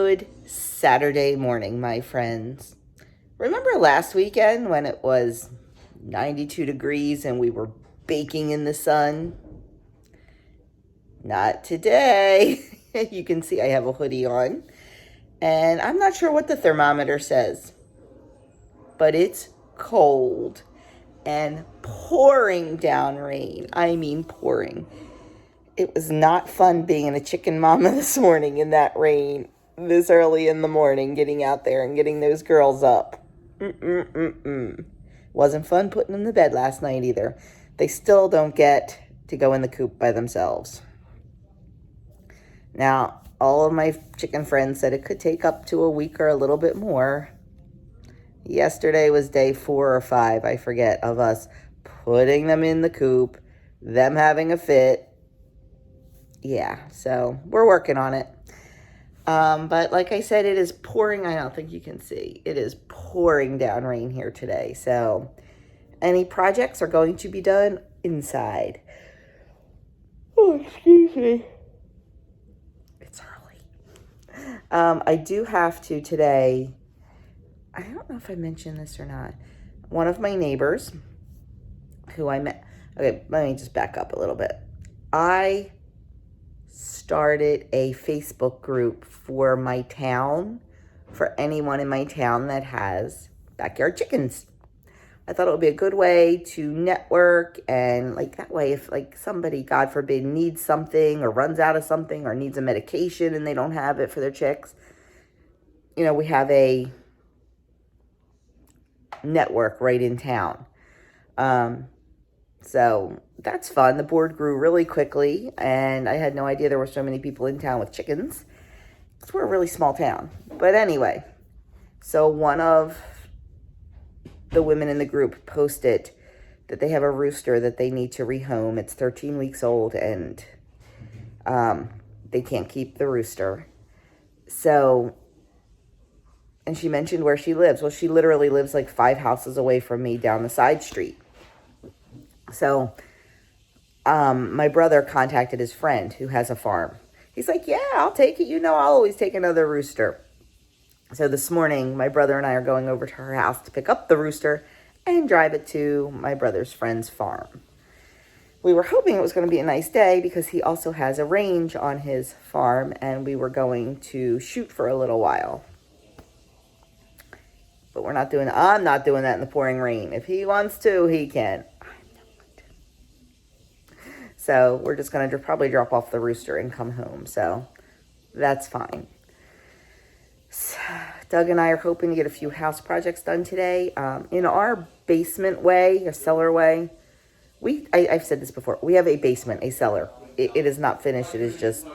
Good Saturday morning, my friends. Remember last weekend when it was 92 degrees and we were baking in the sun? Not today. You can see I have a hoodie on. And I'm not sure what the thermometer says, but it's cold and pouring down rain. I mean, pouring. It was not fun being a chicken mama this morning in that rain, this early in the morning, getting out there and getting those girls up. Wasn't fun putting them to bed last night either. They still don't get to go in the coop by themselves. Now, all of my chicken friends said it could take up to a week or a little bit more. Yesterday was day 4 or 5, I forget, of us putting them in the coop, them having a fit. Yeah, so we're working on it. But like I said, it is pouring. I don't think you can see. It is pouring down rain here today. So any projects are going to be done inside. Oh, excuse me. It's early. I do have to today. I don't know if I mentioned this or not. One of my neighbors who I met. Okay, let me just back up a little bit. I started a Facebook group for my town, for anyone in my town that has backyard chickens. I thought it would be a good way to network, and like that way, if like somebody, God forbid, needs something or runs out of something or needs a medication and they don't have it for their chicks, you know, we have a network right in town. So that's fun. The board grew really quickly, and I had no idea there were so many people in town with chickens. Because we're a really small town. But anyway, so one of the women in the group posted that they have a rooster that they need to rehome. It's 13 weeks old, and they can't keep the rooster. So, and she mentioned where she lives. Well, she literally lives like 5 houses away from me down the side street. So my brother contacted his friend who has a farm. He's like, yeah, I'll take it. You know, I'll always take another rooster. So this morning, my brother and I are going over to her house to pick up the rooster and drive it to my brother's friend's farm. We were hoping it was going to be a nice day because he also has a range on his farm, and we were going to shoot for a little while. But I'm not doing that in the pouring rain. If he wants to, he can. So we're just going to probably drop off the rooster and come home. So that's fine. So Doug and I are hoping to get a few house projects done today. In our basement way, or cellar way, I've said this before. We have a basement, a cellar. It is not finished. It is just,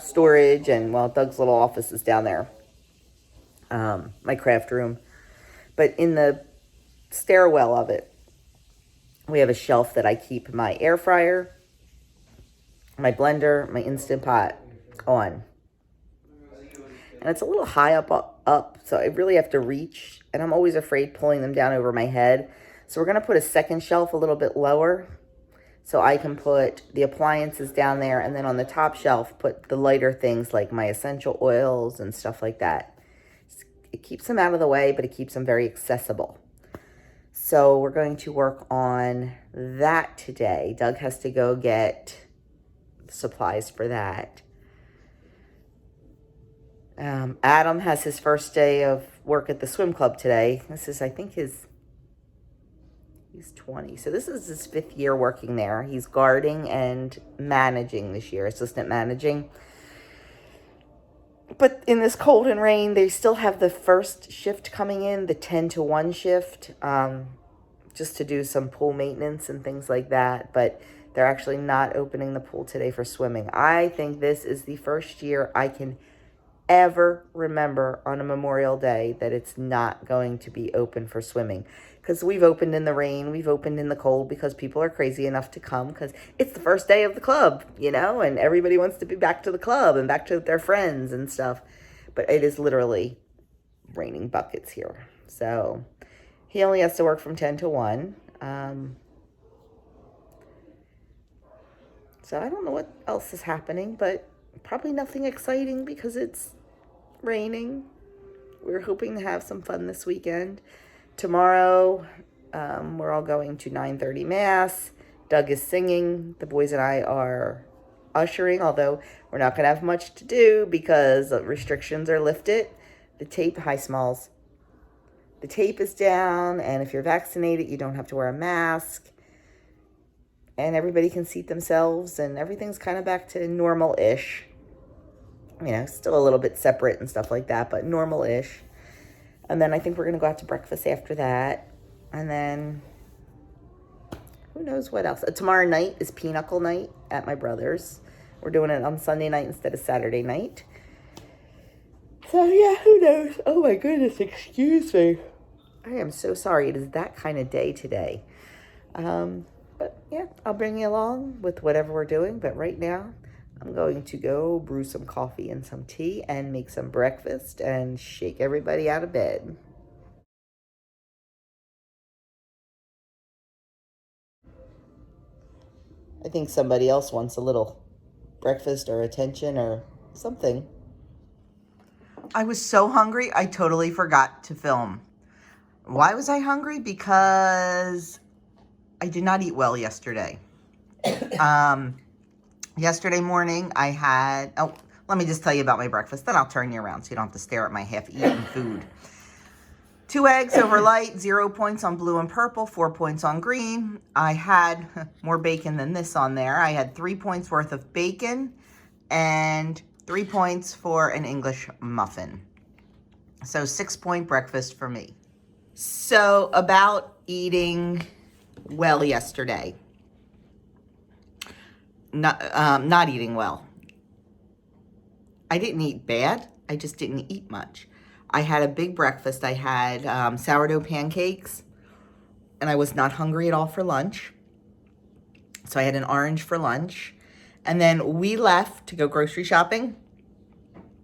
storage. And, well, Doug's little office is down there. My craft room. But in the stairwell of it, we have a shelf that I keep my air fryer, my blender, my Instant Pot on. And it's a little high up, so I really have to reach. And I'm always afraid pulling them down over my head. So we're going to put a second shelf a little bit lower so I can put the appliances down there. And then on the top shelf, put the lighter things like my essential oils and stuff like that. It keeps them out of the way, but it keeps them very accessible. So we're going to work on that today. Doug has to go get supplies for that. Adam has his first day of work at the swim club today. This is, I think, he's 20. So this is his 5th year working there. He's guarding and managing this year, assistant managing. But in this cold and rain, they still have the first shift coming in, the 10 to 1 shift, just to do some pool maintenance and things like that. But they're actually not opening the pool today for swimming. I think this is the first year I can ever remember on a Memorial Day that it's not going to be open for swimming. Because we've opened in the rain, we've opened in the cold because people are crazy enough to come because it's the first day of the club, and everybody wants to be back to the club and back to their friends and stuff. But it is literally raining buckets here. So he only has to work from 10 to 1. So I don't know what else is happening, but probably nothing exciting because it's raining. We're hoping to have some fun this weekend. Tomorrow, we're all going to 9:30 Mass. Doug is singing. The boys and I are ushering, although we're not going to have much to do because restrictions are lifted. The tape, hi Smalls. The tape is down, and if you're vaccinated, you don't have to wear a mask. And everybody can seat themselves, and everything's kind of back to normal-ish. You know, still a little bit separate and stuff like that, but normal-ish. And then I think we're going to go out to breakfast after that. And then, who knows what else. Tomorrow night is pinochle night at my brother's. We're doing it on Sunday night instead of Saturday night. So, yeah, who knows? Oh, my goodness, excuse me. I am so sorry. It is that kind of day today. But, yeah, I'll bring you along with whatever we're doing. But right now, I'm going to go brew some coffee and some tea and make some breakfast and shake everybody out of bed. I think somebody else wants a little breakfast or attention or something. I was so hungry, I totally forgot to film. Why was I hungry? Because I did not eat well yesterday. Yesterday morning, I had, let me just tell you about my breakfast, then I'll turn you around so you don't have to stare at my half-eaten food. 2 eggs over light, 0 points on blue and purple, 4 points on green. I had more bacon than this on there. I had 3 points worth of bacon and 3 points for an English muffin. So 6-point breakfast for me. So about eating well yesterday. Not eating well. I didn't eat bad. I just didn't eat much. I had a big breakfast. I had sourdough pancakes, and I was not hungry at all for lunch. So I had an orange for lunch. And then we left to go grocery shopping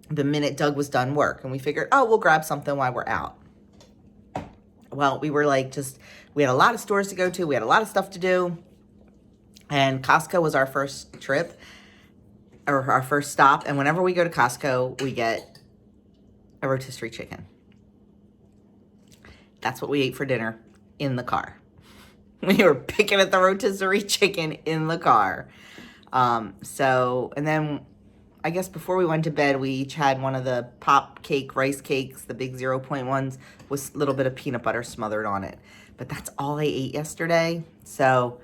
the minute Doug was done work. And we figured, oh, we'll grab something while we're out. Well, we were like we had a lot of stores to go to. We had a lot of stuff to do. And Costco was our first trip, or our first stop. And whenever we go to Costco, we get a rotisserie chicken. That's what we ate for dinner in the car. We were picking at the rotisserie chicken in the car. And then I guess before we went to bed, we each had one of the pop cake rice cakes, the big 0-point ones, with a little bit of peanut butter smothered on it. But that's all I ate yesterday. So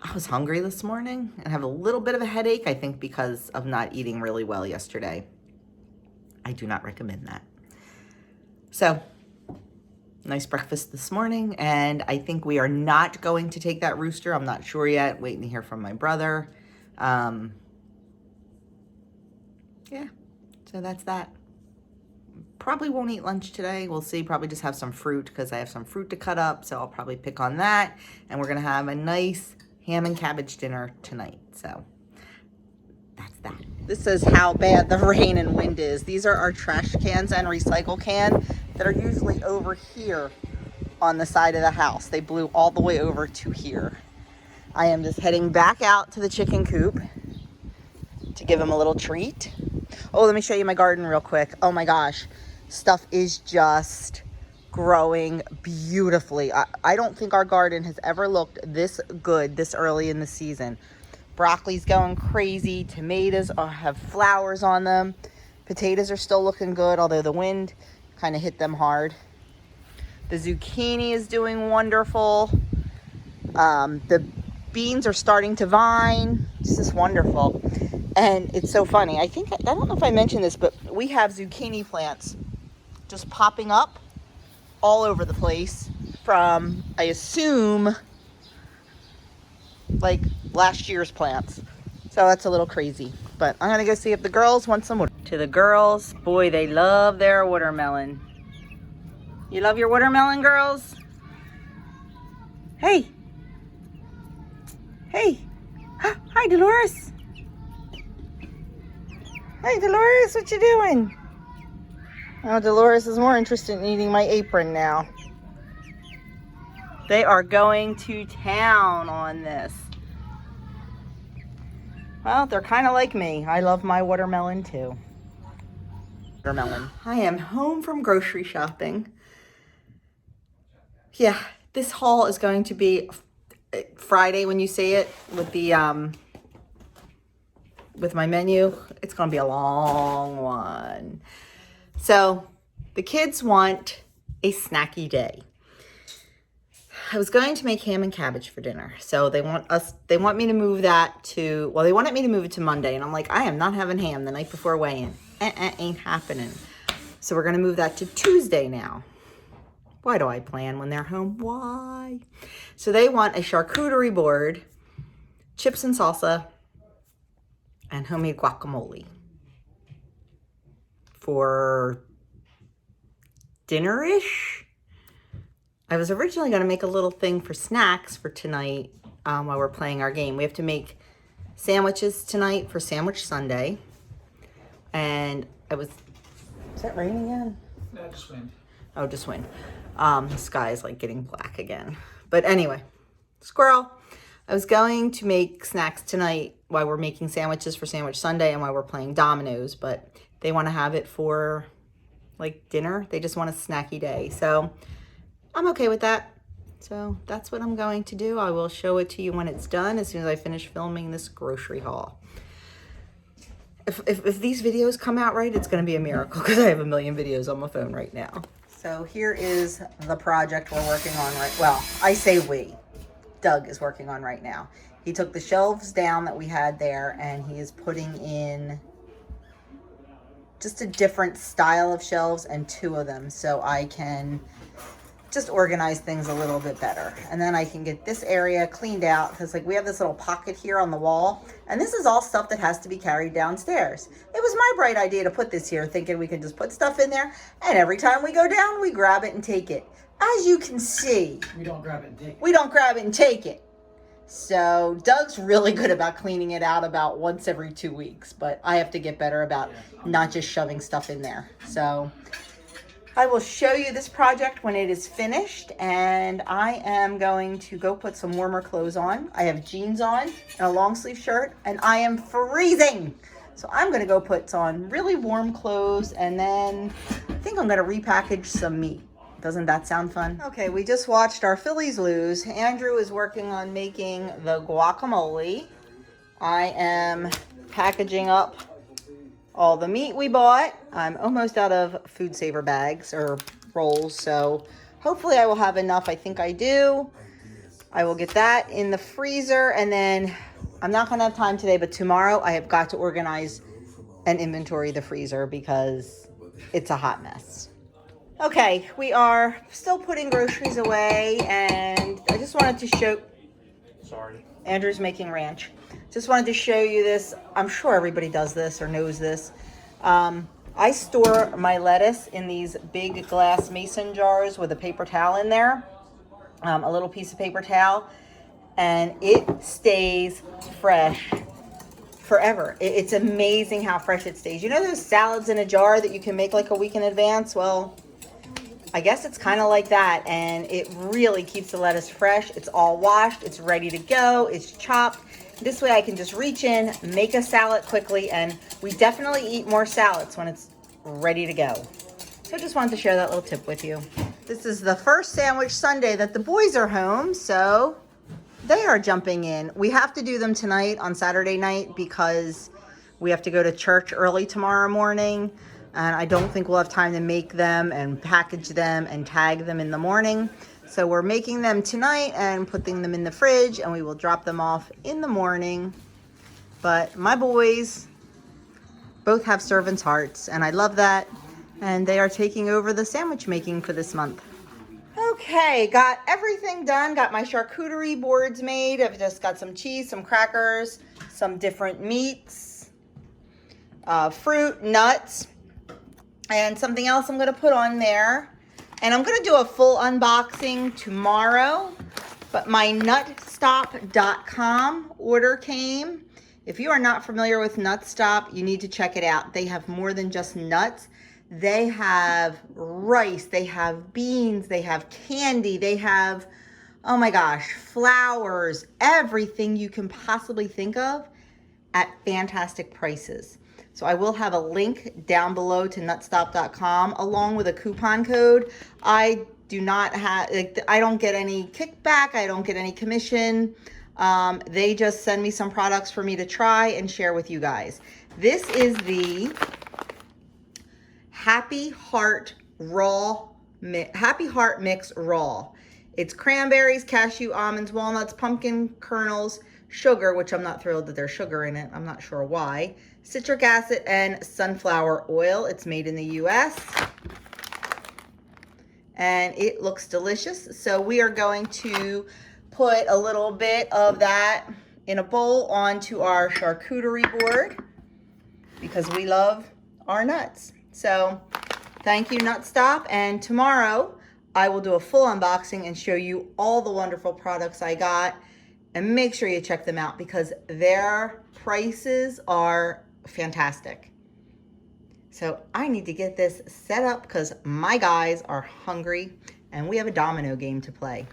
I was hungry this morning and have a little bit of a headache, I think because of not eating really well yesterday. I do not recommend that. So, nice breakfast this morning, and I think we are not going to take that Rooster. I'm not sure yet, waiting to hear from my brother. Yeah, so that's that. Probably won't eat lunch today. We'll see. Probably just have some fruit because I have some fruit to cut up, so I'll probably pick on that. And we're going to have a nice ham and cabbage dinner tonight. So that's that. This is how bad the rain and wind is. These are our trash cans and recycle can that are usually over here on the side of the house. They blew all the way over to here. I am just heading back out to the chicken coop to give them a little treat. Oh, let me show you my garden real quick. Oh my gosh, stuff is just growing beautifully. I don't think our garden has ever looked this good this early in the season. Broccoli's going crazy. Tomatoes have flowers on them. Potatoes are still looking good, although the wind kind of hit them hard. The zucchini is doing wonderful. The beans are starting to vine. This is wonderful. And it's so funny. I don't know if I mentioned this, but we have zucchini plants just popping up all over the place from, I assume, like last year's plants. So that's a little crazy. But I'm going to go see if the girls want some water. To the girls, boy, they love their watermelon. You love your watermelon, girls? Hey. Hey. Hi, Dolores. Hey, Dolores, what you doing? Oh, Dolores is more interested in eating my apron now. They are going to town on this. Well, they're kind of like me. I love my watermelon too. Watermelon. I am home from grocery shopping. Yeah, this haul is going to be Friday when you see it with the with my menu. It's going to be a long one. So the kids want a snacky day. I was going to make ham and cabbage for dinner. So they want me to move that to, well, they wanted me to move it to Monday. And I'm like, I am not having ham the night before weigh-in. Ain't happening. So we're going to move that to Tuesday now. Why do I plan when they're home? Why? So they want a charcuterie board, chips and salsa, and homemade guacamole for dinner-ish. I was originally going to make a little thing for snacks for tonight while we're playing our game. We have to make sandwiches tonight for Sandwich Sunday. And is that raining again? No, just wind. Oh, just wind. The sky is like getting black again. But anyway, squirrel. I was going to make snacks tonight while we're making sandwiches for Sandwich Sunday and while we're playing dominoes. But they want to have it for like dinner. They just want a snacky day. So I'm okay with that. So that's what I'm going to do. I will show it to you when it's done as soon as I finish filming this grocery haul. If these videos come out right, it's going to be a miracle because I have a million videos on my phone right now. So here is the project we're working on well, I say we. Doug is working on right now. He took the shelves down that we had there and he is putting in just a different style of shelves and 2 of them so I can just organize things a little bit better. And then I can get this area cleaned out because like we have this little pocket here on the wall and this is all stuff that has to be carried downstairs. It was my bright idea to put this here thinking we could just put stuff in there and every time we go down we grab it and take it. As you can see, we don't grab it and take it. We don't grab it and take it. So Doug's really good about cleaning it out about once every 2 weeks, but I have to get better about not just shoving stuff in there. So I will show you this project when it is finished, and I am going to go put some warmer clothes on. I have jeans on and a long sleeve shirt, and I am freezing. So I'm going to go put on really warm clothes, and then I think I'm going to repackage some meat. Doesn't that sound fun? Okay, we just watched our Phillies lose. Andrew is working on making the guacamole. I am packaging up all the meat we bought. I'm almost out of food saver bags or rolls, so hopefully I will have enough. I think I do. I will get that in the freezer, and then I'm not gonna have time today, but tomorrow I have got to organize and inventory the freezer because it's a hot mess. Okay, we are still putting groceries away, and I just wanted to show... Sorry. Andrew's making ranch. Just wanted to show you this. I'm sure everybody does this or knows this. I store my lettuce in these big glass mason jars with a paper towel in there, a little piece of paper towel, and it stays fresh forever. It's amazing how fresh it stays. You know those salads in a jar that you can make like a week in advance? Well, I guess it's kind of like that, and it really keeps the lettuce fresh. It's all washed, it's ready to go, it's chopped. This way I can just reach in, make a salad quickly, and we definitely eat more salads when it's ready to go. So I just wanted to share that little tip with you. This is the first Sandwich Sunday that the boys are home, so they are jumping in. We have to do them tonight on Saturday night because we have to go to church early tomorrow morning. And I don't think we'll have time to make them and package them and tag them in the morning. So we're making them tonight and putting them in the fridge, and we will drop them off in the morning. But my boys both have servants' hearts, and I love that. And they are taking over the sandwich making for this month. Okay, got everything done. Got my charcuterie boards made. I've just got some cheese, some crackers, some different meats, fruit, nuts, and something else I'm going to put on there. And I'm going to do a full unboxing tomorrow. But my Nutstop.com order came. If you are not familiar with Nutstop, you need to check it out. They have more than just nuts. They have rice, they have beans, they have candy, they have, oh my gosh, flowers, everything you can possibly think of. at fantastic prices. So I will have a link down below to nutstop.com along with a coupon code. I do not have, I don't get any kickback. I don't get any commission. They just send me some products for me to try and share with you guys. This is the Happy Heart Mix Raw. It's cranberries, cashew, almonds, walnuts, pumpkin kernels, sugar, which I'm not thrilled that there's sugar in it. I'm not sure why. Citric acid and sunflower oil. It's made in the US. And it looks delicious. So we are going to put a little bit of that in a bowl onto our charcuterie board because we love our nuts. So thank you, Nutstop. And tomorrow I will do a full unboxing and show you all the wonderful products I got. And make sure you check them out because their prices are fantastic. So I need to get this set up because my guys are hungry and we have a domino game to play.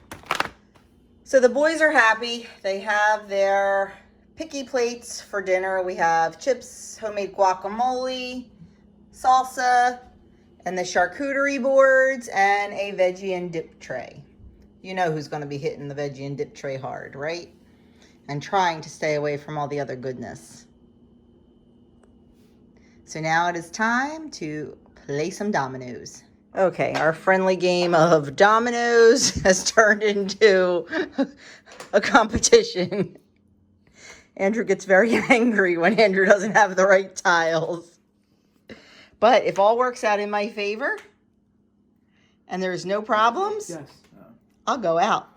So the boys are happy. They have their picky plates for dinner. We have chips, homemade guacamole, salsa, and the charcuterie boards, and a veggie and dip tray. You know who's going to be hitting the veggie and dip tray hard, right? And trying to stay away from all the other goodness. So now it is time to play some dominoes. Okay, our friendly game of dominoes has turned into a competition. Andrew gets very angry when Andrew doesn't have the right tiles. But if all works out in my favor and there's no problems, Yes. I'll go out.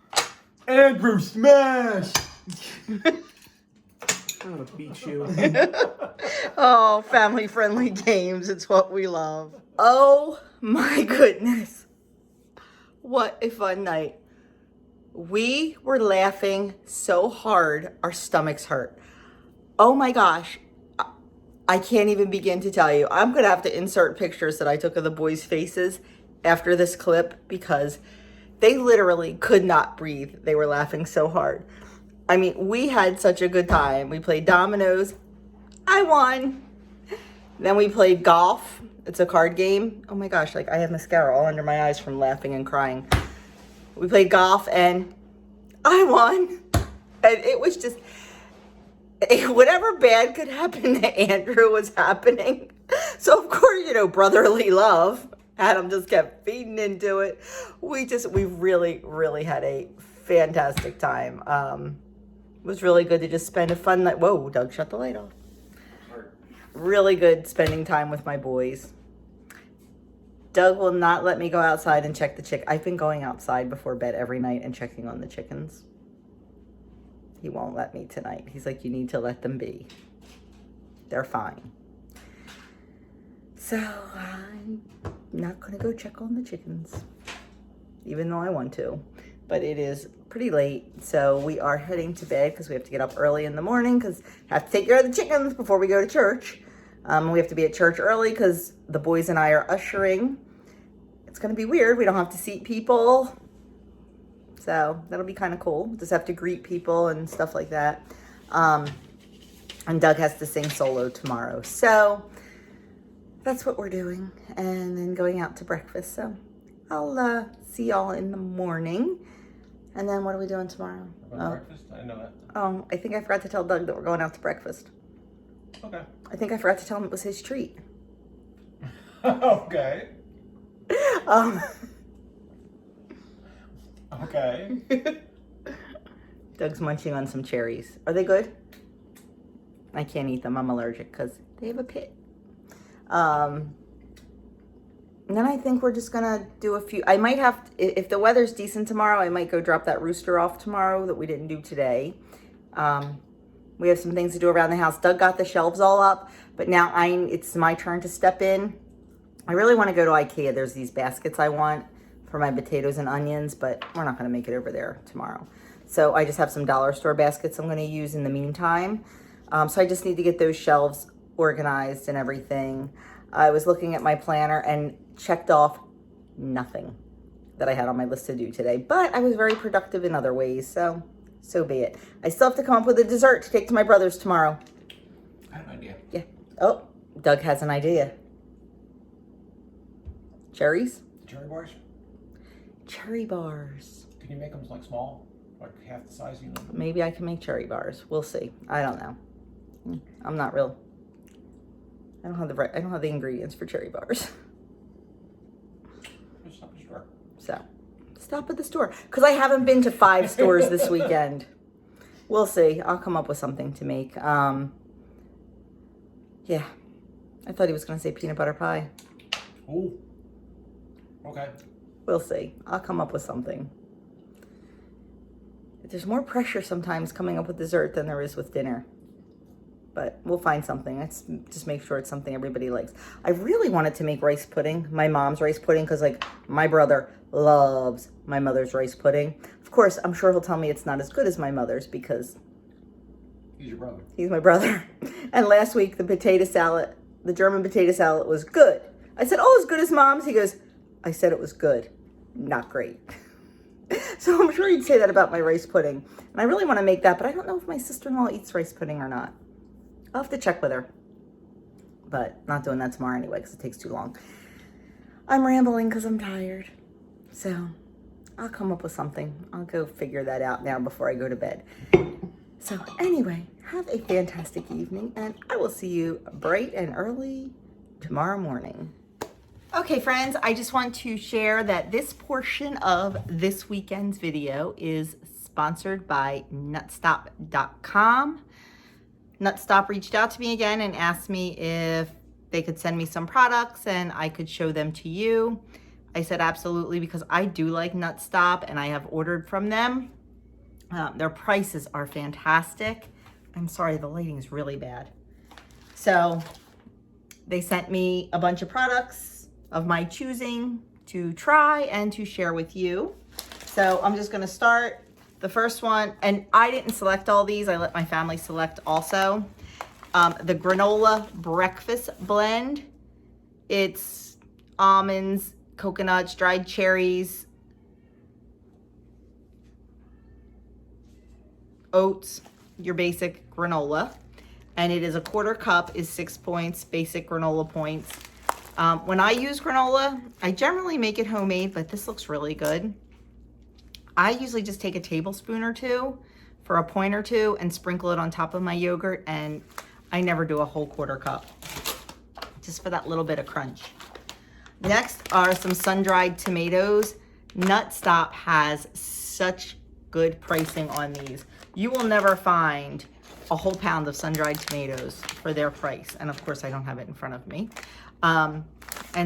Andrew, smash! I'm gonna beat you. Oh, family-friendly games. It's what we love. Oh, my goodness. What a fun night. We were laughing so hard, our stomachs hurt. Oh, my gosh. I can't even begin to tell you. I'm going to have to insert pictures that I took of the boys' faces after this clip because they literally could not breathe. They were laughing so hard. I mean, we had such a good time. We played dominoes. I won. Then we played golf. It's a card game. Oh my gosh, like I have mascara all under my eyes from laughing and crying. We played golf and I won. And it was just, whatever bad could happen to Andrew was happening. So of course, you know, brotherly love. Adam just kept feeding into it. We really, really had a fantastic time. It was really good to just spend a fun night. Whoa, Doug, shut the light off. Really good spending time with my boys. Doug will not let me go outside and check the chick. I've been going outside before bed every night and checking on the chickens. He won't let me tonight. He's like, you need to let them be. They're fine. So I'm not going to go check on the chickens, even though I want to. But it is pretty late, so we are heading to bed because we have to get up early in the morning because have to take care of the chickens before we go to church. We have to be at church early because the boys and I are ushering. It's going to be weird. We don't have to seat people. So that'll be kind of cool. Just have to greet people and stuff like that. And Doug has to sing solo tomorrow. So that's what we're doing. And then going out to breakfast. So I'll see y'all in the morning. And then what are we doing tomorrow? Breakfast? I know that. Oh, I think I forgot to tell Doug that we're going out to breakfast. Okay. I think I forgot to tell him it was his treat. Okay. Okay. Doug's munching on some cherries. Are they good? I can't eat them. I'm allergic because they have a pit. And then I think we're just gonna do a few. I might have, if the weather's decent tomorrow, I might go drop that rooster off tomorrow that we didn't do today. We have some things to do around the house. Doug got the shelves all up, but now it's my turn to step in. I really want to go to IKEA. There's these baskets I want for my potatoes and onions, but we're not gonna make it over there tomorrow. So I just have some dollar store baskets I'm gonna use in the meantime. So I just need to get those shelves organized and everything. I was looking at my planner and checked off nothing that I had on my list to do today, but I was very productive in other ways, so be it. I still have to come up with a dessert to take to my brother's tomorrow. I have an idea. Yeah. Oh, Doug has an idea. Cherries? Cherry bars? Cherry bars. Can you make them like small? Like half the size, you know? Maybe I can make cherry bars. We'll see. I don't know. I'm not real. I don't have the ingredients for cherry bars. Just stop at the store. So, stop at the store. Because I haven't been to 5 stores this weekend. We'll see. I'll come up with something to make. Yeah. I thought he was going to say peanut butter pie. Ooh. Okay. We'll see. I'll come up with something. There's more pressure sometimes coming up with dessert than there is with dinner. But we'll find something. Let's just make sure it's something everybody likes. I really wanted to make rice pudding, my mom's rice pudding, because like my brother loves my mother's rice pudding. Of course, I'm sure he'll tell me it's not as good as my mother's because He's your brother. he's my brother. And last week, the German potato salad was good. I said, oh, as good as mom's? He goes, I said it was good, not great. So I'm sure he'd say that about my rice pudding. And I really want to make that, but I don't know if my sister-in-law eats rice pudding or not. I'll have to check with her. But not doing that tomorrow anyway because it takes too long. I'm rambling because I'm tired. So I'll come up with something. I'll go figure that out now before I go to bed. So anyway, have a fantastic evening and I will see you bright and early tomorrow morning. Okay, friends, I just want to share that this portion of this weekend's video is sponsored by Nutstop.com. Nutstop reached out to me again and asked me if they could send me some products and I could show them to you. I said absolutely because I do like Nutstop and I have ordered from them. Their prices are fantastic. I'm sorry, the lighting is really bad. So they sent me a bunch of products of my choosing to try and to share with you. So I'm just gonna start. The first one, and I didn't select all these, I let my family select also. The granola breakfast blend. It's almonds, coconuts, dried cherries, oats, your basic granola. And it is a 1/4 cup is 6 points, basic granola points. When I use granola, I generally make it homemade, but this looks really good. I usually just take a tablespoon or 2 for a point or 2 and sprinkle it on top of my yogurt, and I never do a whole 1/4 cup, just for that little bit of crunch. Next are some sun-dried tomatoes. Nutstop has such good pricing on these. You will never find a whole pound of sun-dried tomatoes for their price. And of course, I don't have it in front of me. And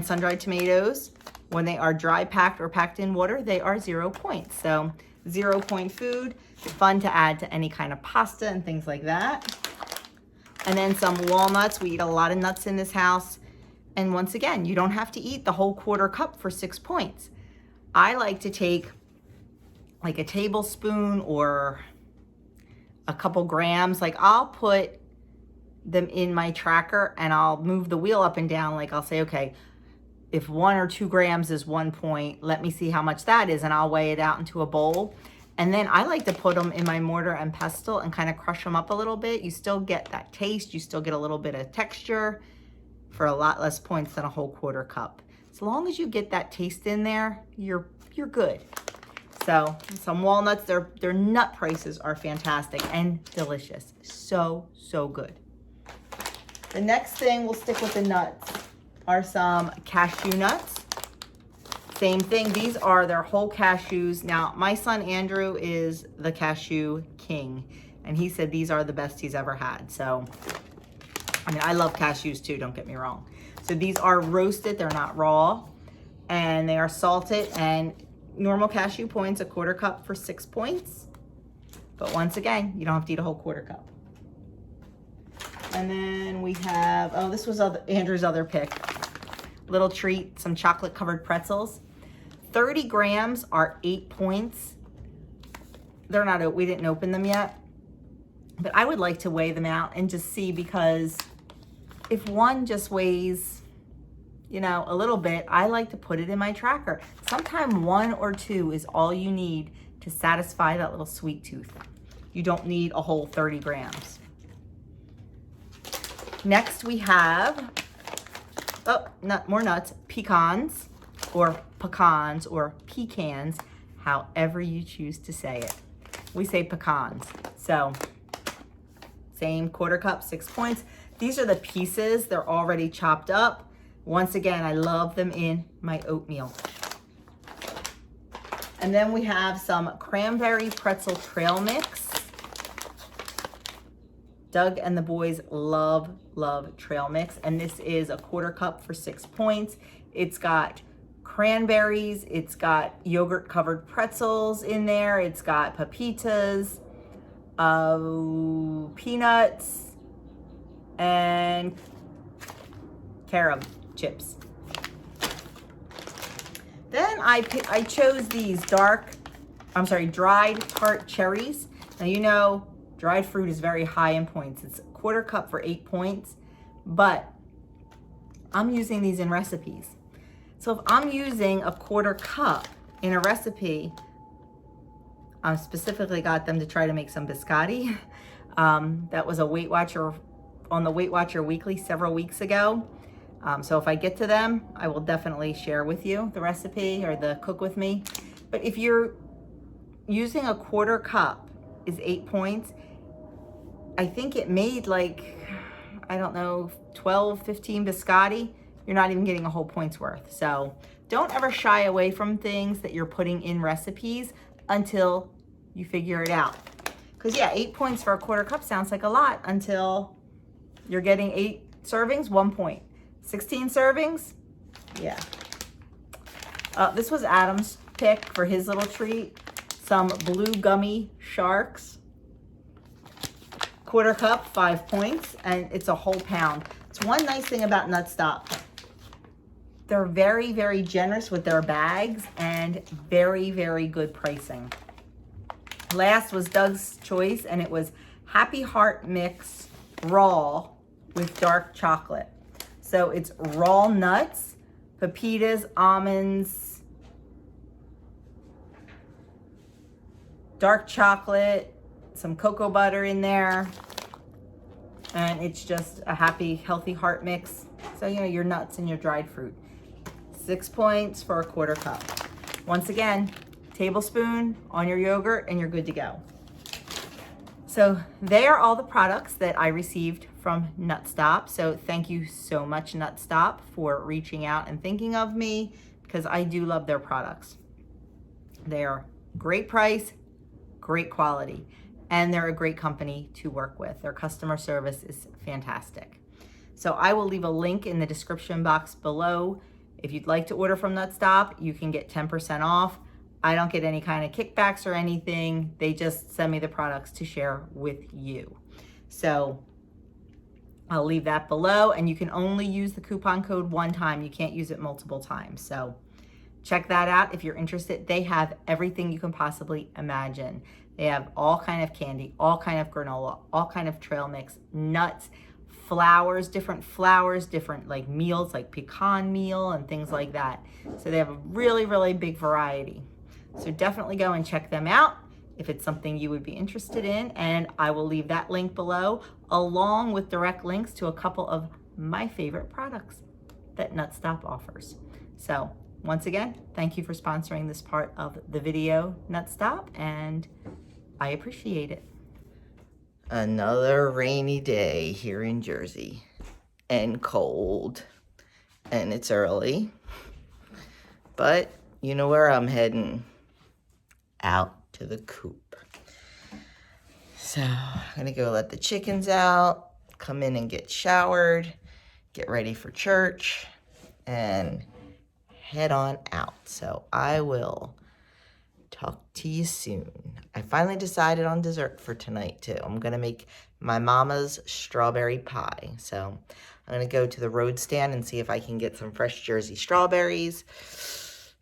sun-dried tomatoes, when they are dry packed or packed in water, they are 0 points. So 0 point food, fun to add to any kind of pasta and things like that. And then some walnuts. We eat a lot of nuts in this house. And once again, you don't have to eat the whole 1/4 cup for 6 points. I like to take like a tablespoon or a couple grams. Like I'll put them in my tracker and I'll move the wheel up and down. Like I'll say, okay, if 1 or 2 grams is 1 point, let me see how much that is, and I'll weigh it out into a bowl. And then I like to put them in my mortar and pestle and kind of crush them up a little bit. You still get that taste, you still get a little bit of texture for a lot less points than a whole 1/4 cup. As long as you get that taste in there, you're good. So some walnuts, their nut prices are fantastic and delicious. So good. The next thing, we'll stick with the nuts, are some cashew nuts. Same thing, these are their whole cashews. Now, my son Andrew is the cashew king, and he said these are the best he's ever had. So, I mean, I love cashews too, don't get me wrong. So these are roasted, they're not raw, and they are salted, and normal cashew points, a 1/4 cup for 6 points. But once again, you don't have to eat a whole 1/4 cup. And then we have, oh, this was Andrew's other pick. Little treat, some chocolate covered pretzels. 30 grams are 8 points. They're not, we didn't open them yet. But I would like to weigh them out and just see, because if one just weighs, you know, a little bit, I like to put it in my tracker. Sometimes 1 or 2 is all you need to satisfy that little sweet tooth. You don't need a whole 30 grams. Next we have, more nuts, pecans or pecans, however you choose to say it. We say pecans. So same quarter cup, 6 points. These are the pieces. They're already chopped up. Once again, I love them in my oatmeal. And then we have some cranberry pretzel trail mix. Doug and the boys love trail mix. And this is a quarter cup for 6 points. It's got cranberries, it's got yogurt covered pretzels in there, it's got pepitas, peanuts, and carob chips. Then I chose these dried tart cherries. Now you know dried fruit is very high in points. It's a quarter cup for 8 points, but I'm using these in recipes. So if I'm using a quarter cup in a recipe, I specifically got them to try to make some biscotti. That was a Weight Watcher on the Weight Watcher Weekly several weeks ago. So if I get to them, I will definitely share with you the recipe or the cook with me. But if you're using a quarter cup is 8 points, I think it made like, I don't know, 12, 15 biscotti. You're not even getting a whole point's worth. So don't ever shy away from things that you're putting in recipes until you figure it out. Because yeah, 8 points for a quarter cup sounds like a lot until you're getting 8 servings, 1 point. 16 servings, yeah. This was Adam's pick for his little treat. Some blue gummy sharks. Quarter cup, 5 points, and it's a whole pound. It's one nice thing about Nutstop. They're very, very generous with their bags and very, very good pricing. Last was Doug's choice, and it was Happy Heart Mix Raw with dark chocolate. So it's raw nuts, pepitas, almonds, dark chocolate, some cocoa butter in there. And it's just a happy, healthy heart mix. So, you know, your nuts and your dried fruit. 6 points for a quarter cup. Once again, tablespoon on your yogurt and you're good to go. So they are all the products that I received from Nutstop. So thank you so much, Nutstop, for reaching out and thinking of me, because I do love their products. They're great price, great quality, and they're a great company to work with. Their customer service is fantastic. So I will leave a link in the description box below. If you'd like to order from Nutstop, you can get 10% off. I don't get any kind of kickbacks or anything. They just send me the products to share with you. So I'll leave that below, and you can only use the coupon code one time. You can't use it multiple times. So check that out if you're interested. They have everything you can possibly imagine. They have all kind of candy, all kind of granola, all kind of trail mix, nuts, flowers, different like meals, like pecan meal and things like that. So they have a really, really big variety. So definitely go and check them out if it's something you would be interested in. And I will leave that link below, along with direct links to a couple of my favorite products that Nutstop offers. So once again, thank you for sponsoring this part of the video, Nutstop, and I appreciate it. Another rainy day here in Jersey, and cold, and it's early, but you know where I'm heading? Out to the coop. So I'm gonna go let the chickens out, come in and get showered, get ready for church, and head on out. So I will talk to you soon. I finally decided on dessert for tonight too. I'm gonna make my mama's strawberry pie. So I'm gonna go to the road stand and see if I can get some fresh Jersey strawberries,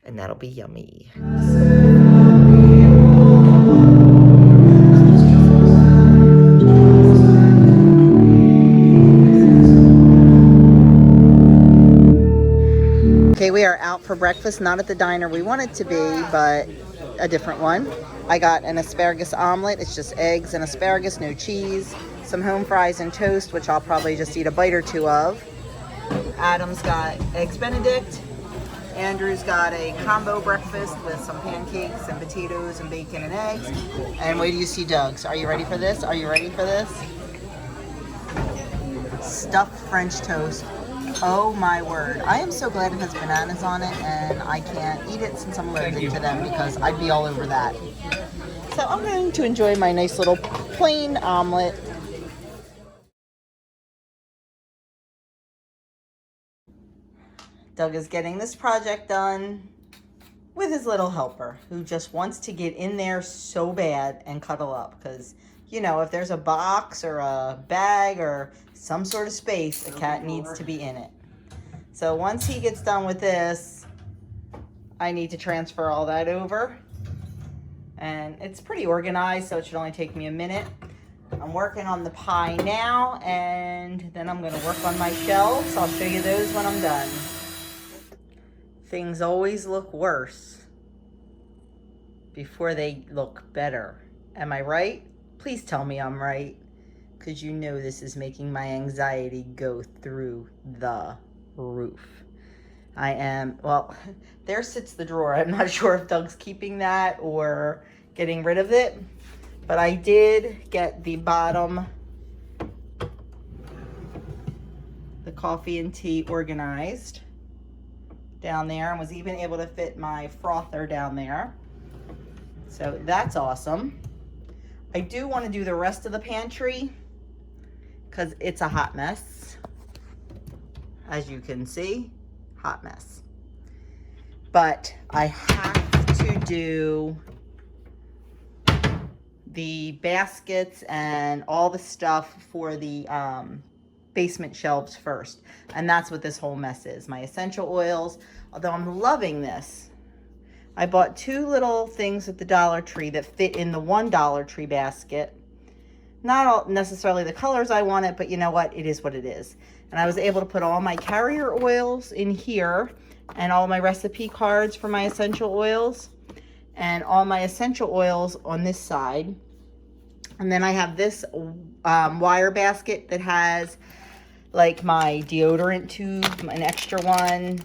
and that'll be yummy. Okay, we are out for breakfast, not at the diner we wanted to be, but a different one. I got an asparagus omelet. It's just eggs and asparagus, no cheese. some home fries and toast, which I'll probably just eat a bite or two of. Adam's got Eggs Benedict. Andrew's got a combo breakfast with some pancakes and potatoes and bacon and eggs. And wait till you see Doug's. Are you ready for this? Are you ready for this? Stuffed French toast. Oh my word. I am so glad it has bananas on it and I can't eat it since I'm allergic to them because I'd be all over that. So I'm going to enjoy my nice little plain omelet. Doug is getting this project done with his little helper who just wants to get in there so bad and cuddle up because, you know, if there's a box or a bag or some sort of space, a cat needs to be in it. So once he gets done with this, I need to transfer all that over. And it's pretty organized, so it should only take me a minute. I'm working on the pie now, and then I'm gonna work on my shelves. I'll show you those when I'm done. Things always look worse before they look better. Am I right? Please tell me I'm right, because you know this is making my anxiety go through the roof. I am, well, there sits the drawer. I'm not sure if Doug's keeping that or getting rid of it, but I did get the bottom, the coffee and tea organized down there, and was even able to fit my frother down there. So that's awesome. I do want to do the rest of the pantry because it's a hot mess. As you can see, hot mess. But I have to do the baskets and all the stuff for the basement shelves first. And that's what this whole mess is. My essential oils, although I'm loving this. I bought 2 little things at the Dollar Tree that fit in the one Dollar Tree basket. Not all necessarily the colors I wanted, but you know what? It is what it is. And I was able to put all my carrier oils in here and all my recipe cards for my essential oils and all my essential oils on this side. And then I have this wire basket that has like my deodorant tube, an extra one,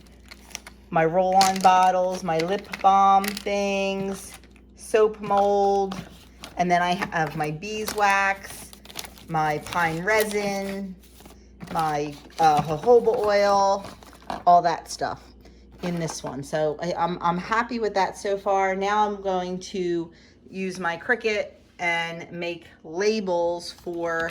my roll-on bottles, my lip balm things, soap mold, and then I have my beeswax, my pine resin, my jojoba oil, all that stuff in this one. So I'm happy with that so far. Now I'm going to use my Cricut and make labels for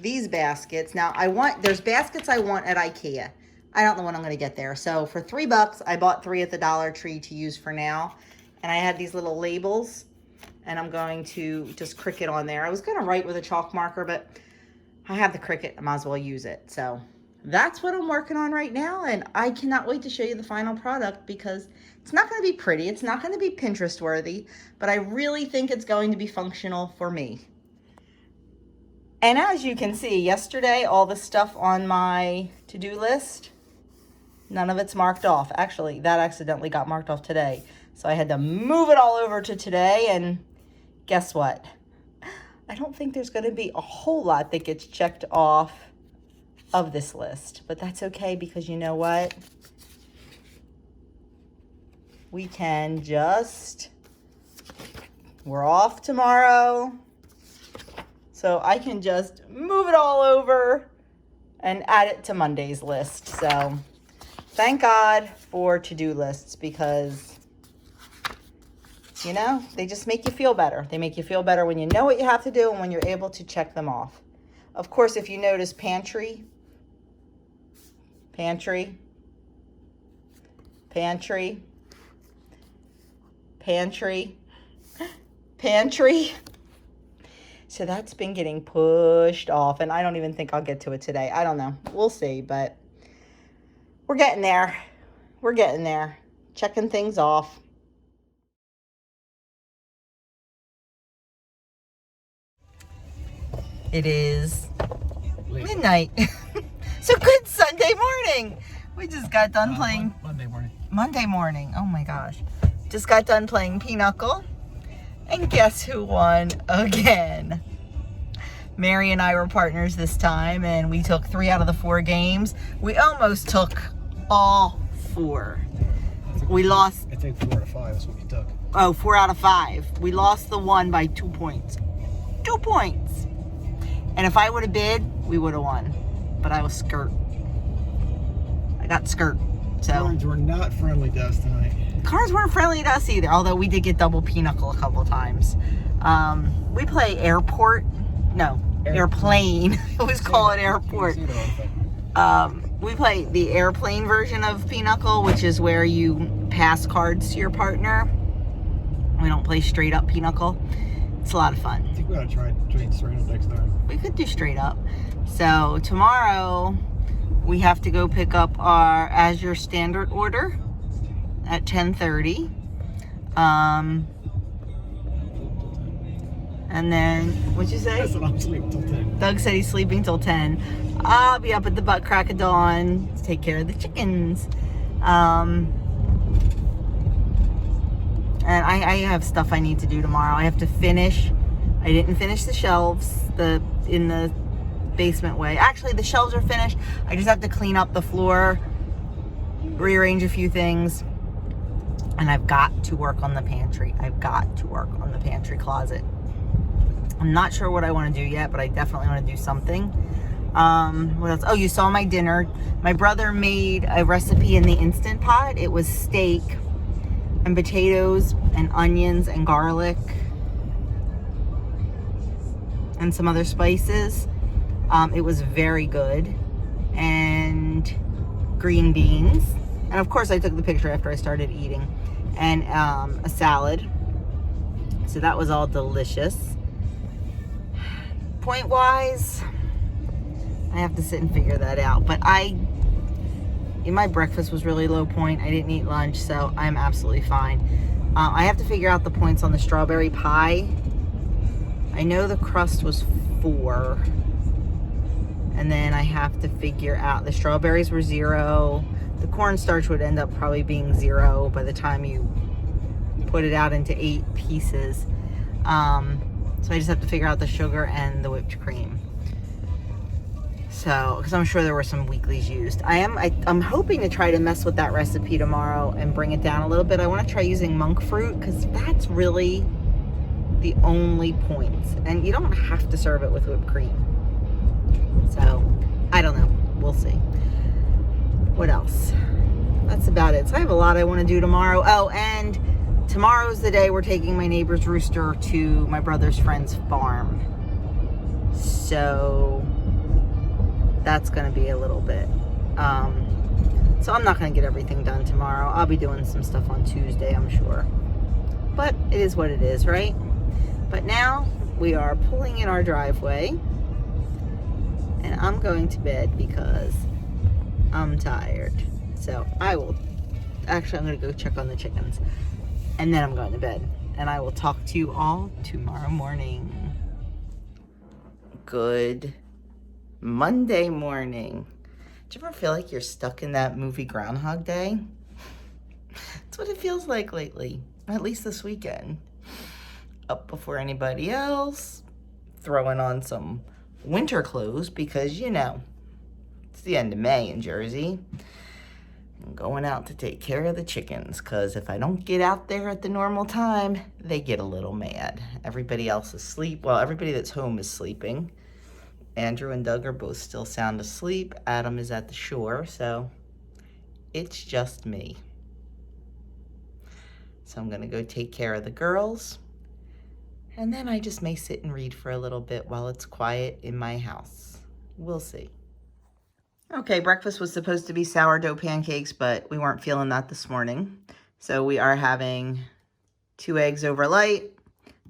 these baskets. Now there's baskets I want at IKEA. I don't know when I'm gonna get there. So for $3, I bought 3 at the Dollar Tree to use for now. And I had these little labels and I'm going to just Cricut on there. I was gonna write with a chalk marker, but I have the Cricut, I might as well use it. So that's what I'm working on right now. And I cannot wait to show you the final product because it's not gonna be pretty. It's not gonna be Pinterest worthy, but I really think it's going to be functional for me. And as you can see, yesterday, all the stuff on my to-do list, none of it's marked off. Actually, that accidentally got marked off today. So I had to move it all over to today, and guess what? I don't think there's going to be a whole lot that gets checked off of this list. But that's okay because you know what? We can just, we're off tomorrow. So I can just move it all over and add it to Monday's list. So thank God for to-do lists because, you know, they just make you feel better. They make you feel better when you know what you have to do and when you're able to check them off. Of course, if you notice pantry, pantry, pantry, pantry, pantry. So that's been getting pushed off, and I don't even think I'll get to it today. I don't know. We'll see, but we're getting there. We're getting there. Checking things off. It is midnight. So good Sunday morning. We just got done playing. Monday morning. Monday morning. Oh my gosh. Just got done playing Pinochle. And guess who won again? Mary and I were partners this time, and we took 3 out of the 4 games. We almost took all 4. We lost. I think 4 out of 5 is what you took. Oh, 4 out of 5. We lost the one by 2 points. 2 points. And if I would have bid, we would have won. But I was skirt. I got skirt. So Cards were not friendly to us tonight. cards weren't friendly to us either, although we did get double pinochle a couple of times. We play airport. No, airplane. I always call it airport. We play the airplane version of pinochle, which is where you pass cards to your partner. We don't play straight up pinochle. It's a lot of fun. I think we ought to try doing straight up next time. We could do straight up. So tomorrow we have to go pick up our Azure standard order at 10:30. And then, what'd you say? That's what I'm sleeping till 10. Doug said he's sleeping till 10. I'll be up at the butt crack of dawn to take care of the chickens. And I have stuff I need to do tomorrow. I have to finish. I didn't finish the shelves in the basement way. Actually, the shelves are finished. I just have to clean up the floor, rearrange a few things, and I've got to work on the pantry. I've got to work on the pantry closet. I'm not sure what I want to do yet, but I definitely want to do something. What else? Oh, you saw my dinner. My brother made a recipe in the Instant Pot. It was steak and potatoes and onions and garlic and some other spices. It was very good. And green beans. And of course I took the picture after I started eating. And a salad. So that was all delicious. Point wise, I have to sit and figure that out. But my breakfast was really low point. I didn't eat lunch, so I'm absolutely fine. I have to figure out the points on the strawberry pie. I know the crust was 4. And then I have to figure out the strawberries were 0. The cornstarch would end up probably being 0 by the time you put it out into 8 pieces. So I just have to figure out the sugar and the whipped cream. So, because I'm sure there were some weeklies used. I'm hoping to try to mess with that recipe tomorrow and bring it down a little bit. I want to try using monk fruit because that's really the only points. And you don't have to serve it with whipped cream. So, I don't know. We'll see. What else? That's about it. So I have a lot I want to do tomorrow. Oh, and tomorrow's the day we're taking my neighbor's rooster to my brother's friend's farm. So that's going to be a little bit. So I'm not going to get everything done tomorrow. I'll be doing some stuff on Tuesday, I'm sure. But it is what it is, right? But now we are pulling in our driveway. And I'm going to bed because I'm tired. So I'm going to go check on the chickens. And then I'm going to bed. And I will talk to you all tomorrow morning. Good Monday morning. Do you ever feel like you're stuck in that movie Groundhog Day? That's what it feels like lately. At least this weekend. Up before anybody else. Throwing on some winter clothes because, you know, it's the end of May in Jersey. I'm going out to take care of the chickens because if I don't get out there at the normal time, they get a little mad. Everybody else is asleep. Well, everybody that's home is sleeping. Andrew and Doug are both still sound asleep. Adam is at the shore, so it's just me. So I'm going to go take care of the girls. And then I just may sit and read for a little bit while it's quiet in my house. We'll see. Okay, breakfast was supposed to be sourdough pancakes, but we weren't feeling that this morning. So we are having 2 eggs over light,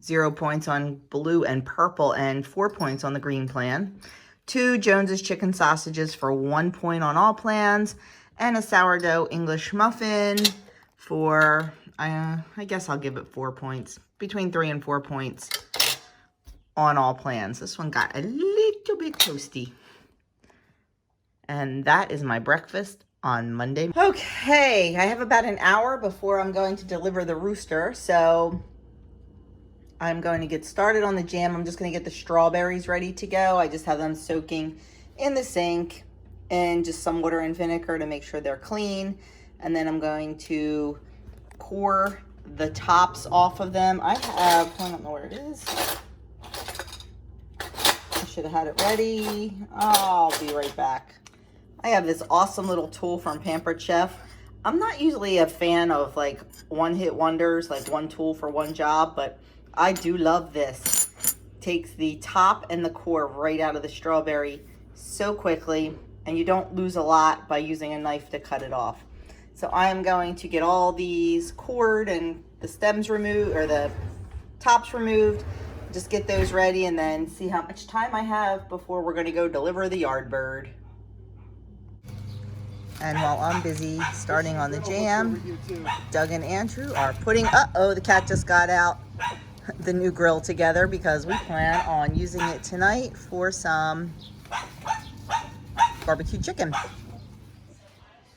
0 points on blue and purple, and 4 points on the green plan. 2 Jones's chicken sausages for 1 point on all plans, and a sourdough English muffin for, I guess I'll give it 4 points. Between 3 and 4 points on all plans. This one got a little bit toasty. And that is my breakfast on Monday. Okay, I have about an hour before I'm going to deliver the rooster. So I'm going to get started on the jam. I'm just going to get the strawberries ready to go. I just have them soaking in the sink and just some water and vinegar to make sure they're clean. And then I'm going to core the tops off of them. I don't know where it is. I should have had it ready. I'll be right back. I have this awesome little tool from Pampered Chef. I'm not usually a fan of like one-hit wonders, like one tool for one job, but I do love this. Takes the top and the core right out of the strawberry so quickly, and you don't lose a lot by using a knife to cut it off. So I am going to get all these cord and the stems removed, or the tops removed, just get those ready, and then see how much time I have before we're going to go deliver the yard bird. And while I'm busy starting on the jam, Doug and Andrew are putting, the cat just got out, the new grill together because we plan on using it tonight for some barbecue chicken.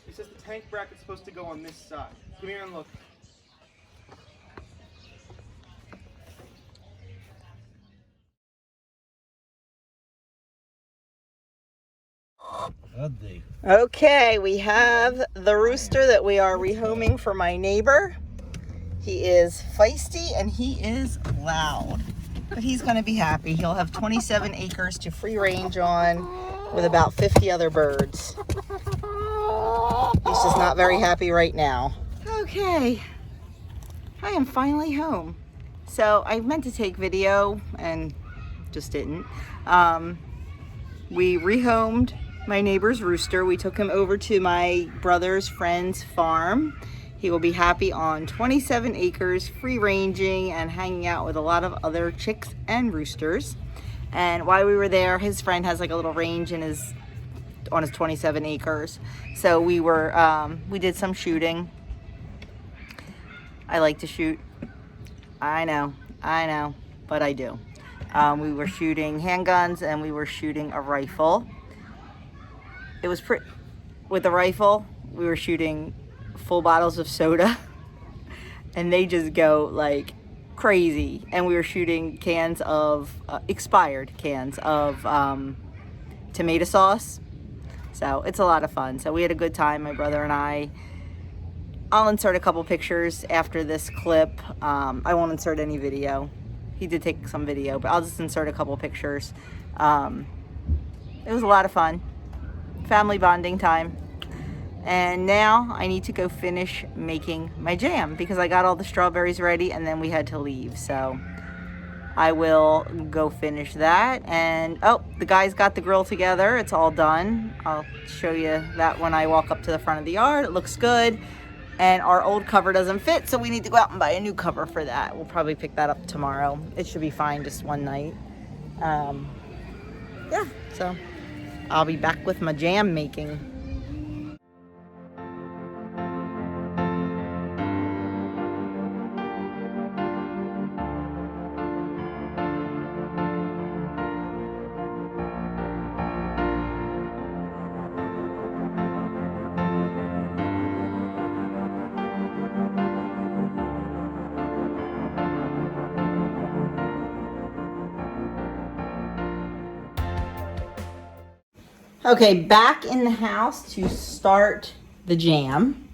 It says the tank bracket's supposed to go on this side. Come here and look. Okay, we have the rooster that we are rehoming for my neighbor. He is feisty and he is loud, but he's going to be happy. He'll have 27 acres to free range on with about 50 other birds. He's just not very happy right now. Okay, I am finally home. So I meant to take video and just didn't. We rehomed my neighbor's rooster. We took him over to my brother's friend's farm. He will be happy on 27 acres, free ranging and hanging out with a lot of other chicks and roosters. And while we were there, his friend has like a little range on his 27 acres. So we did some shooting. I like to shoot. I know, but I do. We were shooting handguns and we were shooting a rifle. It was with the rifle, we were shooting full bottles of soda and they just go like crazy. And we were shooting cans of, expired cans of tomato sauce. So it's a lot of fun. So we had a good time, my brother and I. I'll insert a couple pictures after this clip. I won't insert any video. He did take some video, but I'll just insert a couple pictures. It was a lot of fun. Family bonding time. And now I need to go finish making my jam because I got all the strawberries ready and then we had to leave. So I will go finish that. And the guys got the grill together. It's all done. I'll show you that when I walk up to the front of the yard. It looks good. And our old cover doesn't fit, so we need to go out and buy a new cover for that. We'll probably pick that up tomorrow. It should be fine just one night. Yeah, so I'll be back with my jam making. Okay, back in the house to start the jam.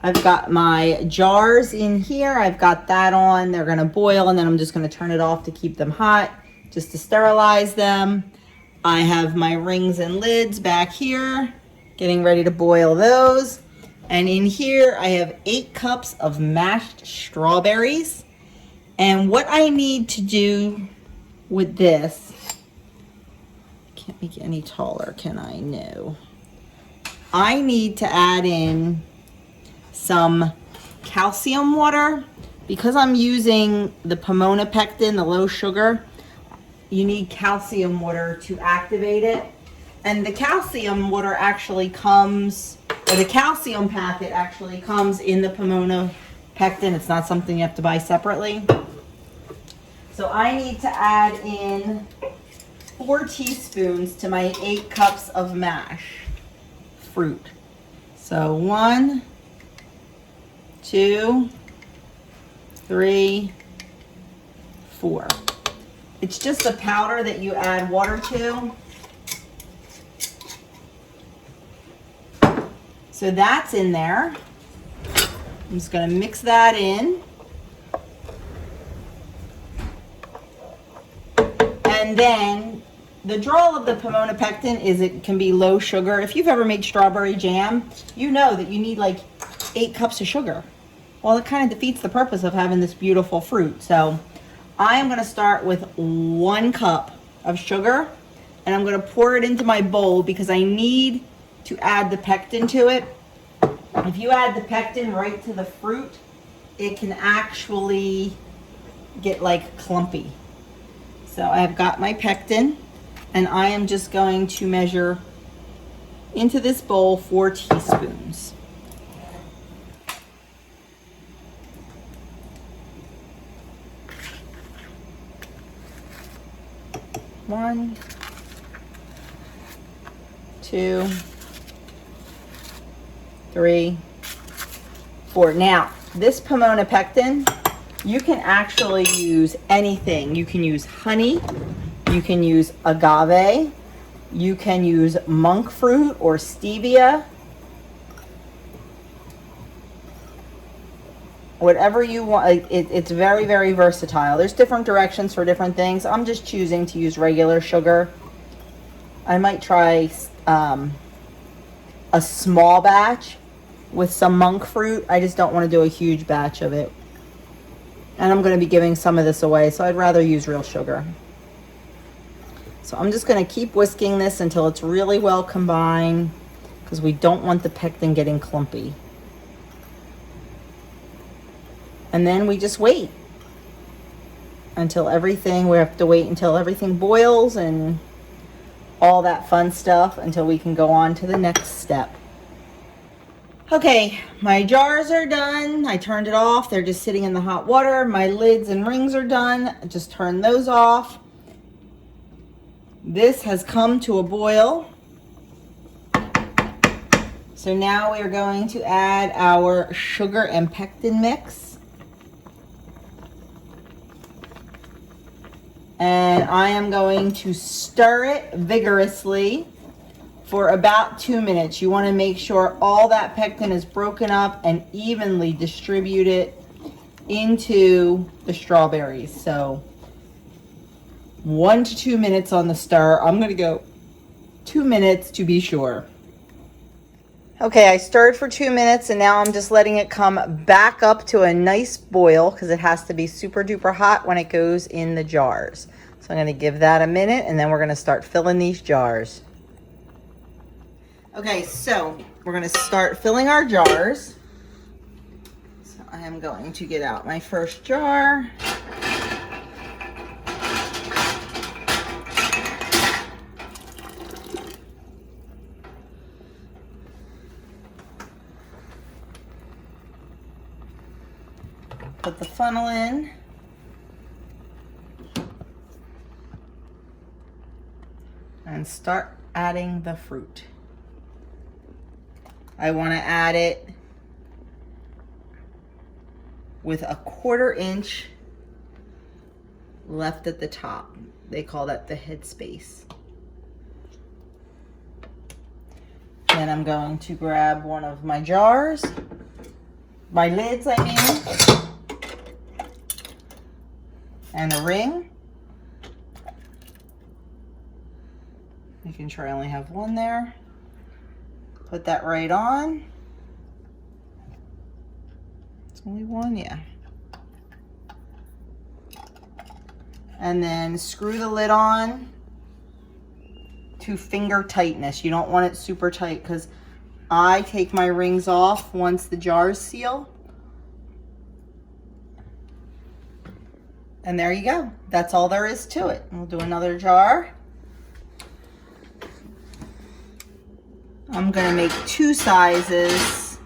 I've got my jars in here. I've got that on. They're gonna boil and then I'm just gonna turn it off to keep them hot, just to sterilize them. I have my rings and lids back here, getting ready to boil those. And in here, I have 8 cups of mashed strawberries. And what I need to do with this, can't make it any taller, can I? No. I need to add in some calcium water. Because I'm using the Pomona pectin, the low sugar, you need calcium water to activate it. And the calcium water actually comes, or the calcium packet actually comes in the Pomona pectin. It's not something you have to buy separately. So I need to add in 4 teaspoons to my 8 cups of mash fruit. So 1, 2, 3, 4. It's just a powder that you add water to. So that's in there. I'm just going to mix that in. And then the draw of the Pomona pectin is it can be low sugar. If you've ever made strawberry jam, you know that you need like 8 cups of sugar. Well, it kind of defeats the purpose of having this beautiful fruit. So I am going to start with 1 cup of sugar, and I'm going to pour it into my bowl because I need to add the pectin to it. If you add the pectin right to the fruit, it can actually get like clumpy. So I've got my pectin, and I am just going to measure into this bowl 4 teaspoons. One, 2, 3, 4. Now, this Pomona pectin, you can actually use anything. You can use honey, you can use agave, you can use monk fruit or stevia. Whatever you want. It's very, very versatile. There's different directions for different things. I'm just choosing to use regular sugar. I might try a small batch with some monk fruit. I just don't want to do a huge batch of it. And I'm going to be giving some of this away, so I'd rather use real sugar. So I'm just going to keep whisking this until it's really well combined, because we don't want the pectin getting clumpy. And then we just wait until everything, we have to wait until everything boils and all that fun stuff until we can go on to the next step. Okay, my jars are done. I turned it off. They're just sitting in the hot water. My lids and rings are done. I just turned those off. This has come to a boil. So now we are going to add our sugar and pectin mix. And I am going to stir it vigorously for about 2 minutes. You want to make sure all that pectin is broken up and evenly distributed into the strawberries. So 1 to 2 minutes on the stir. I'm going to go 2 minutes to be sure. Okay, I stirred for 2 minutes, and now I'm just letting it come back up to a nice boil because it has to be super duper hot when it goes in the jars. So I'm going to give that a minute, and then we're going to start filling these jars. Okay, so we're going to start filling our jars. So I am going to get out my first jar. Put the funnel in. And start adding the fruit. I want to add it with a 1/4 inch left at the top. They call that the head space. Then I'm going to grab one of my jars, my lids I mean, and a ring. Making sure I only have one there. Put that right on. It's only one, yeah. And then screw the lid on to finger tightness. You don't want it super tight because I take my rings off once the jars seal. And there you go. That's all there is to it. We'll do another jar. I'm going to make 2 sizes.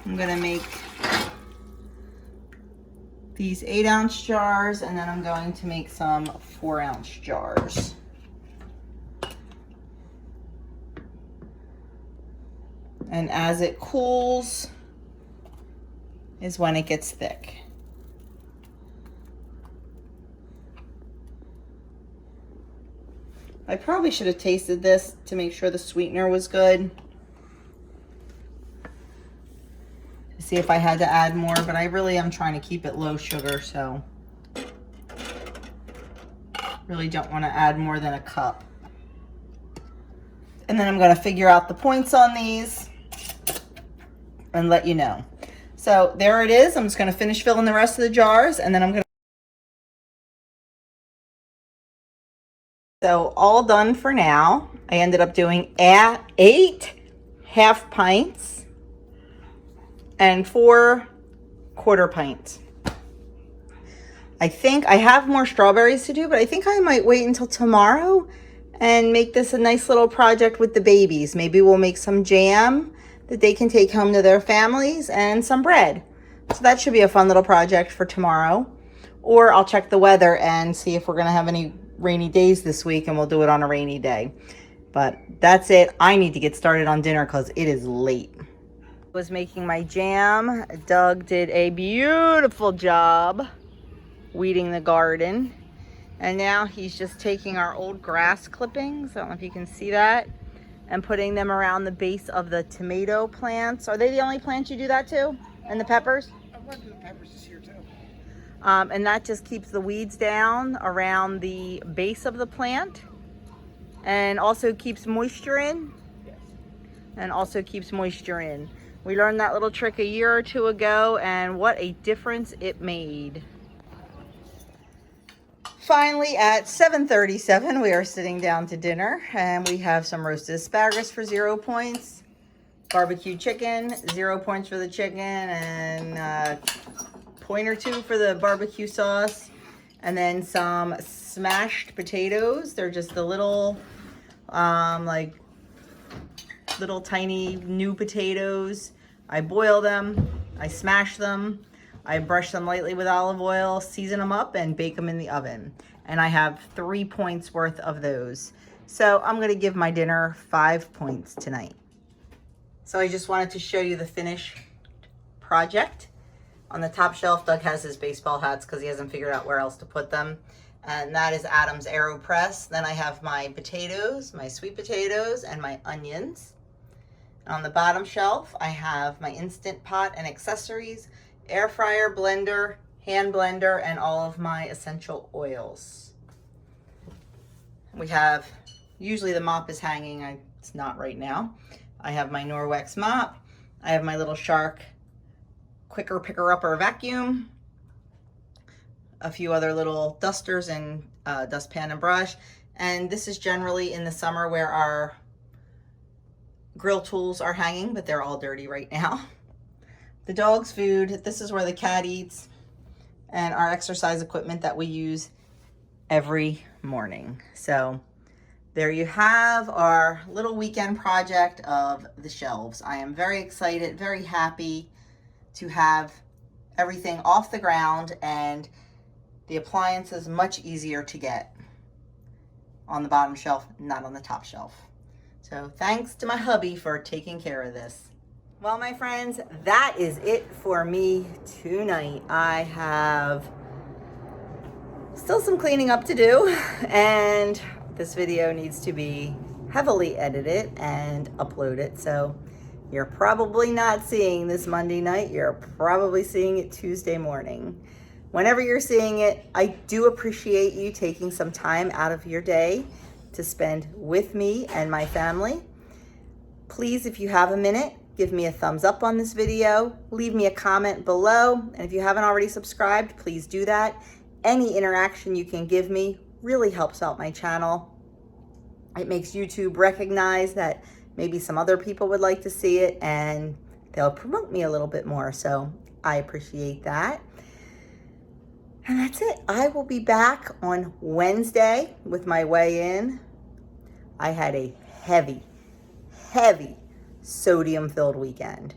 I'm going to make these 8-ounce jars, and then I'm going to make some 4-ounce jars. And as it cools is when it gets thick. I probably should have tasted this to make sure the sweetener was good. See if I had to add more, but I really am trying to keep it low sugar, so really don't want to add more than a cup. And then I'm going to figure out the points on these and let you know. So there it is. I'm just going to finish filling the rest of the jars, and then I'm going to... So all done for now. I ended up doing 8 half pints and 4 quarter pints. I think I have more strawberries to do, but I think I might wait until tomorrow and make this a nice little project with the babies. Maybe we'll make some jam that they can take home to their families and some bread. So that should be a fun little project for tomorrow. Or I'll check the weather and see if we're going to have any rainy days this week, and we'll do it on a rainy day. But that's it. I need to get started on dinner because it is late. I was making my jam. Doug did a beautiful job weeding the garden. And now he's just taking our old grass clippings, I don't know if you can see that, and putting them around the base of the tomato plants. Are they the only plants you do that to? And the peppers? I want to do the peppers this year too. And that just keeps the weeds down around the base of the plant, and also keeps moisture in. Yes. And also keeps moisture in. We learned that little trick a year or two ago, and what a difference it made. Finally, at 7:37, we are sitting down to dinner, and we have some roasted asparagus for 0 points, barbecue chicken, 0 points for the chicken, and a point or 2 for the barbecue sauce, and then some smashed potatoes. They're just the little, like little tiny new potatoes. I boil them, I smash them, I brush them lightly with olive oil, season them up, and bake them in the oven. And I have 3 points worth of those. So I'm gonna give my dinner 5 points tonight. So I just wanted to show you the finished project. On the top shelf, Doug has his baseball hats because he hasn't figured out where else to put them. And that is Adam's AeroPress. Then I have my potatoes, my sweet potatoes, and my onions. On the bottom shelf, I have my Instant Pot and accessories, air fryer, blender, hand blender, and all of my essential oils. We have, usually the mop is hanging, it's not right now. I have my Norwex mop. I have my little Shark Quicker Picker Upper vacuum. A few other little dusters and dustpan and brush. And this is generally in the summer where our grill tools are hanging, but they're all dirty right now. The dog's food, this is where the cat eats, and our exercise equipment that we use every morning. So there you have our little weekend project of the shelves. I am very excited, very happy to have everything off the ground and the appliances much easier to get on the bottom shelf, not on the top shelf. So thanks to my hubby for taking care of this. Well, my friends, that is it for me tonight. I have still some cleaning up to do, and this video needs to be heavily edited and uploaded. So you're probably not seeing this Monday night. You're probably seeing it Tuesday morning. Whenever you're seeing it, I do appreciate you taking some time out of your day to spend with me and my family. Please, if you have a minute, give me a thumbs up on this video, leave me a comment below, and if you haven't already subscribed, please do that. Any interaction you can give me really helps out my channel. It makes YouTube recognize that maybe some other people would like to see it, and they'll promote me a little bit more, so I appreciate that. And that's it. I will be back on Wednesday with my weigh-in. I had a heavy sodium-filled weekend.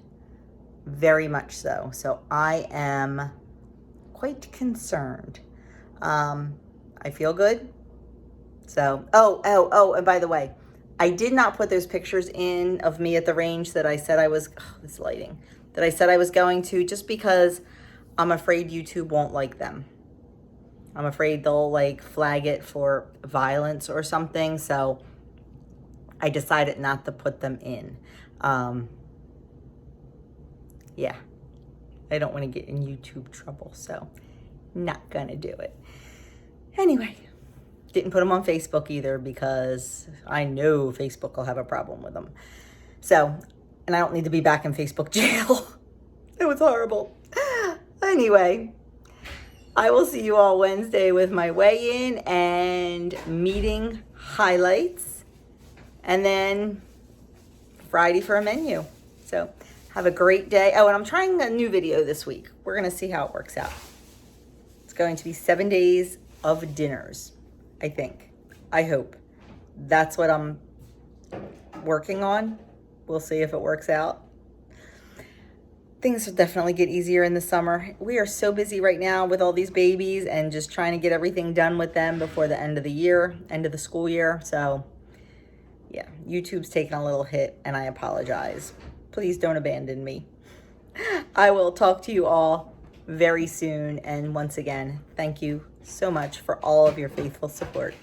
Very much so. So I am quite concerned. I feel good. So, and by the way, I did not put those pictures in of me at the range that I said I was, this lighting, that I said I was going to, just because I'm afraid YouTube won't like them. I'm afraid they'll like flag it for violence or something. So I decided not to put them in. Yeah, I don't want to get in YouTube trouble, so not gonna do it. Anyway, didn't put them on Facebook either because I know Facebook will have a problem with them. So, and I don't need to be back in Facebook jail. It was horrible. Anyway, I will see you all Wednesday with my weigh-in and meeting highlights, and then Friday for a menu. So have a great day. Oh, and I'm trying a new video this week. We're gonna see how it works out. It's going to be 7 days of dinners, I think. I hope. That's what I'm working on. We'll see if it works out. Things will definitely get easier in the summer. We are so busy right now with all these babies and just trying to get everything done with them before the end of the year, end of the school year. So yeah, YouTube's taking a little hit and I apologize. Please don't abandon me. I will talk to you all very soon. And once again, thank you so much for all of your faithful support.